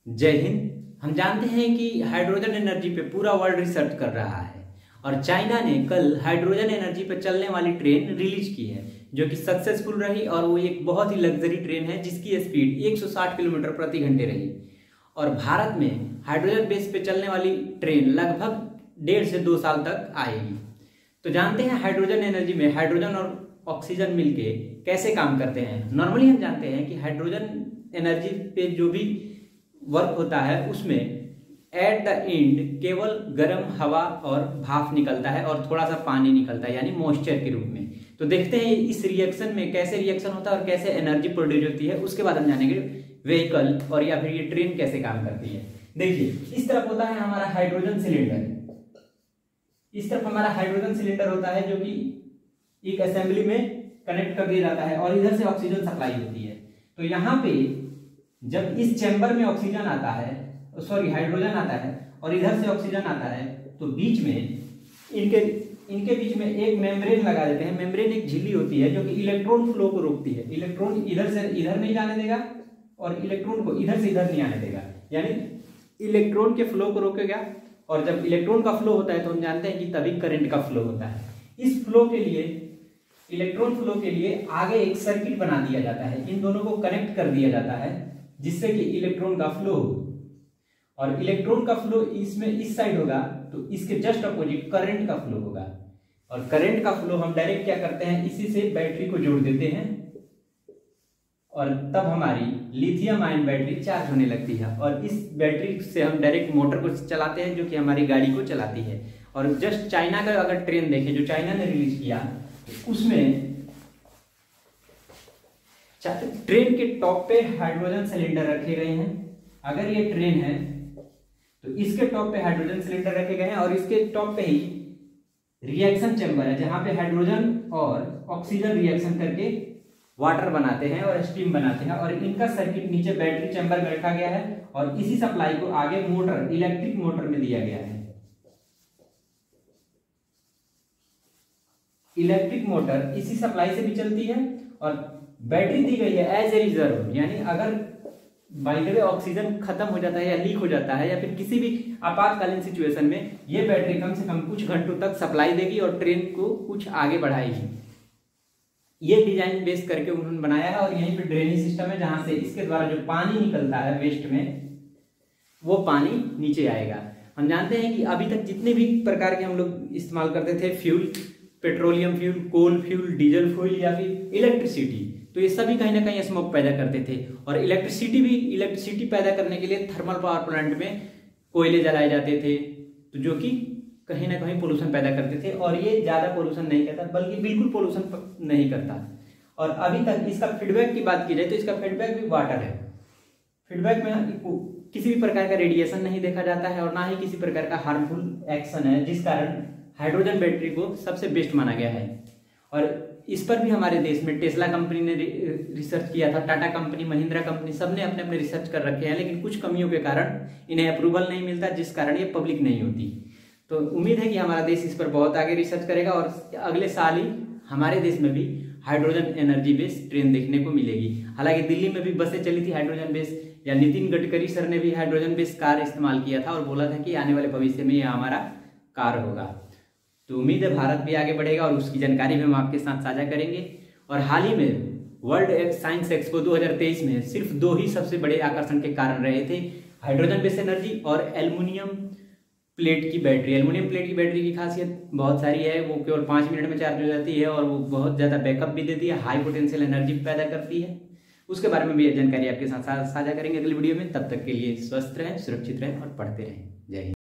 जय हिंद। हम जानते हैं कि हाइड्रोजन एनर्जी पे पूरा वर्ल्ड रिसर्च कर रहा है और चाइना ने कल हाइड्रोजन एनर्जी पे चलने वाली ट्रेन रिलीज की है जो कि सक्सेसफुल रही और वो एक बहुत ही लग्जरी ट्रेन है जिसकी स्पीड 160 किलोमीटर प्रति घंटे रही। और भारत में हाइड्रोजन बेस पे चलने वाली ट्रेन लगभग 1.5 से 2 साल तक आएगी। तो जानते हैं हाइड्रोजन एनर्जी में हाइड्रोजन और ऑक्सीजन मिलके कैसे काम करते हैं। नॉर्मली हम जानते हैं कि हाइड्रोजन एनर्जी पे जो भी वर्क होता है उसमें एट द एंड केवल गर्म हवा और भाप निकलता है और थोड़ा सा पानी निकलता है यानी मॉइस्चर के रूप में। तो देखते हैं इस रिएक्शन में कैसे रिएक्शन होता है और कैसे एनर्जी प्रोड्यूस होती है। उसके बाद हम जानेंगे व्हीकल और या फिर ये ट्रेन कैसे काम करती है। देखिए इस तरफ होता है हमारा हाइड्रोजन सिलेंडर, इस तरफ हमारा हाइड्रोजन सिलेंडर होता है जो कि एक असेंबली में कनेक्ट कर दिया जाता है और इधर से ऑक्सीजन सप्लाई होती है। तो यहाँ पे जब इस चैम्बर में ऑक्सीजन आता है, सॉरी हाइड्रोजन आता है और इधर से ऑक्सीजन आता है तो बीच में इनके बीच में एक मेम्ब्रेन लगा देते हैं। मेम्ब्रेन एक झिल्ली होती है जो कि इलेक्ट्रॉन फ्लो को रोकती है। इलेक्ट्रॉन इधर से इधर नहीं जाने देगा और इलेक्ट्रॉन को इधर से इधर नहीं आने देगा, यानी इलेक्ट्रॉन के फ्लो को रोकेगा। और जब इलेक्ट्रॉन का फ्लो होता है तो हम जानते हैं कि तभी करंट का फ्लो होता है। इस फ्लो के लिए, इलेक्ट्रॉन फ्लो के लिए आगे एक सर्किट बना दिया जाता है, इन दोनों को कनेक्ट कर दिया जाता है जिससे कि इलेक्ट्रॉन का फ्लो हो। और इलेक्ट्रॉन का फ्लो इसमें इस साइड होगा तो इसके जस्ट अपोजिट करंट का फ्लो होगा। और करंट का फ्लो हम डायरेक्ट क्या करते हैं, इसी से बैटरी को जोड़ देते हैं और तब हमारी लिथियम आयन बैटरी चार्ज होने लगती है। और इस बैटरी से हम डायरेक्ट मोटर को चलाते हैं जो कि हमारी गाड़ी को चलाती है। और जस्ट चाइना का अगर ट्रेन देखें जो चाइना ने रिलीज किया, उसमें ट्रेन के टॉप पे हाइड्रोजन सिलेंडर रखे गए हैं। अगर ये ट्रेन है तो इसके टॉप पे हाइड्रोजन सिलेंडर रखे गए हैं और इसके टॉप पे ही रिएक्शन चैम्बर है जहां पे हाइड्रोजन और ऑक्सीजन रिएक्शन करके वाटर बनाते हैं और स्टीम बनाते हैं। और इनका सर्किट नीचे बैटरी चैम्बर में रखा गया है और इसी सप्लाई को आगे मोटर, इलेक्ट्रिक मोटर में दिया गया है। इलेक्ट्रिक मोटर इसी सप्लाई से भी चलती है और बैटरी दी गई है एज ए रिजर्व, यानी अगर बाय द वे ऑक्सीजन खत्म हो जाता है या लीक हो जाता है या फिर किसी भी आपातकालीन सिचुएशन में ये बैटरी कम से कम कुछ घंटों तक सप्लाई देगी और ट्रेन को कुछ आगे बढ़ाएगी। ये डिजाइन बेस करके उन्होंने बनाया है। और यहीं पे ड्रेनेज सिस्टम है जहां से इसके द्वारा जो पानी निकलता है वेस्ट में वो पानी नीचे आएगा। हम जानते हैं कि अभी तक जितने भी प्रकार के हम लोग इस्तेमाल करते थे फ्यूल, पेट्रोलियम फ्यूल, कोल फ्यूल, डीजल फ्यूल या फिर इलेक्ट्रिसिटी, तो ये सभी कहीं ना कहीं स्मोक पैदा करते थे। और इलेक्ट्रिसिटी पैदा करने के लिए थर्मल पावर प्लांट में कोयले जलाए जाते थे तो जो कि कहीं ना कहीं पोल्यूशन पैदा करते थे। और ये ज्यादा पोल्यूशन नहीं करता बल्कि बिल्कुल पोल्यूशन नहीं करता। और अभी तक इसका फीडबैक की बात की जाए तो इसका फीडबैक भी वाटर है। फीडबैक में किसी भी प्रकार का रेडिएशन नहीं देखा जाता है और ना ही किसी प्रकार का हार्मफुल एक्शन है, जिस कारण हाइड्रोजन बैटरी को सबसे बेस्ट माना गया है। और इस पर भी हमारे देश में टेस्ला कंपनी ने रिसर्च किया था, टाटा कंपनी, महिंद्रा कंपनी, सबने अपने अपने रिसर्च कर रखे हैं, लेकिन कुछ कमियों के कारण इन्हें अप्रूवल नहीं मिलता जिस कारण ये पब्लिक नहीं होती। तो उम्मीद है कि हमारा देश इस पर बहुत आगे रिसर्च करेगा और अगले साल ही हमारे देश में भी हाइड्रोजन एनर्जी बेस्ड ट्रेन देखने को मिलेगी। हालांकि दिल्ली में भी बसें चली थी हाइड्रोजन बेस्ड, या नितिन गडकरी सर ने भी हाइड्रोजन बेस्ड कार इस्तेमाल किया था और बोला था कि आने वाले भविष्य में यह हमारा कार होगा। तो उम्मीद है भारत भी आगे बढ़ेगा और उसकी जानकारी भी हम आपके साथ साझा करेंगे। और हाल ही में वर्ल्ड साइंस एक्सपो 2023 में सिर्फ 2 ही सबसे बड़े आकर्षण के कारण रहे थे, हाइड्रोजन बेस्ड एनर्जी और एल्युमिनियम प्लेट की बैटरी। एल्युमिनियम प्लेट की बैटरी की खासियत बहुत सारी है, वो केवल 5 मिनट में चार्ज हो जाती है और वो बहुत ज़्यादा बैकअप भी देती है, हाई पोटेंशियल एनर्जी पैदा करती है। उसके बारे में भी जानकारी आपके साथ साझा करेंगे अगली वीडियो में। तब तक के लिए स्वस्थ रहें, सुरक्षित रहें और पढ़ते रहें। जय हिंद।